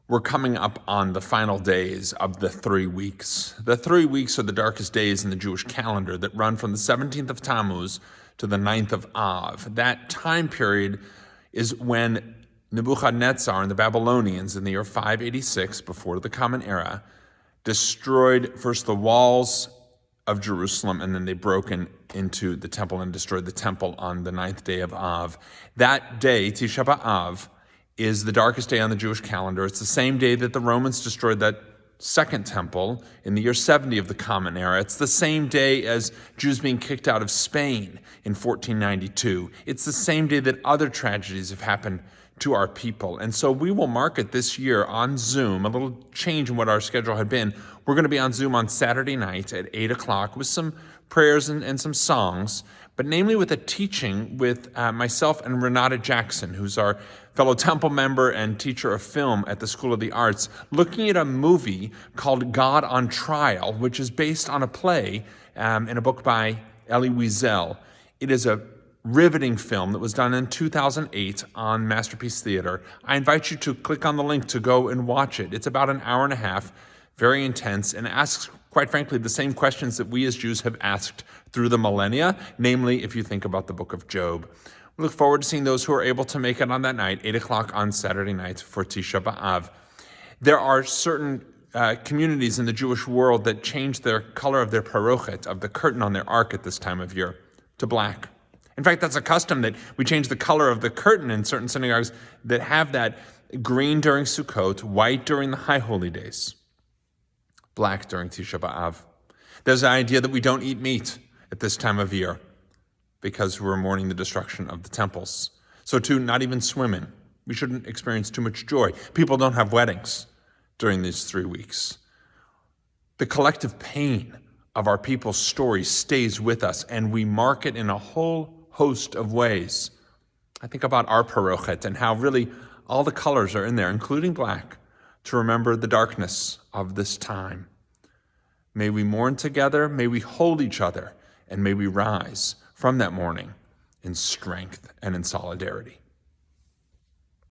We're coming up on the final days of the 3 weeks. The 3 weeks are the darkest days in the Jewish calendar that run from the 17th of Tammuz to the 9th of Av. That time period is when Nebuchadnezzar and the Babylonians in the year 586, before the Common Era, destroyed first the walls of Jerusalem, and then they broke into the temple and destroyed the temple on the 9th day of Av. That day, Tisha B'av, is the darkest day on the Jewish calendar. It's the same day that the Romans destroyed that second temple in the year 70 of the Common Era. It's the same day as Jews being kicked out of Spain in 1492. It's the same day that other tragedies have happened to our people. And so we will mark it this year on Zoom, a little change in what our schedule had been. We're going to be on Zoom on Saturday night at 8 o'clock with some prayers and some songs, but namely with a teaching with myself and Renata Jackson, who's our fellow temple member and teacher of film at the School of the Arts, looking at a movie called God on Trial, which is based on a play in a book by Elie Wiesel. It is a riveting film that was done in 2008 on Masterpiece Theater. I invite you to click on the link to go and watch it. It's about an hour and a half, very intense, and asks, quite frankly, the same questions that we as Jews have asked through the millennia, namely, if you think about the book of Job. We look forward to seeing those who are able to make it on that night, 8 o'clock on Saturday night for Tisha B'av. There are certain communities in the Jewish world that change their color of their parochet, of the curtain on their ark at this time of year, to black. In fact, that's a custom that we change the color of the curtain in certain synagogues that have that green during Sukkot, white during the High Holy Days, black during Tisha B'av. There's the idea that we don't eat meat at this time of year because we're mourning the destruction of the temples. So too, not even swimming. We shouldn't experience too much joy. People don't have weddings during these 3 weeks. The collective pain of our people's story stays with us, and we mark it in a whole host of ways. I think about our parochet and how really all the colors are in there, including black, to remember the darkness of this time. May we mourn together, may we hold each other, and may we rise from that mourning in strength and in solidarity.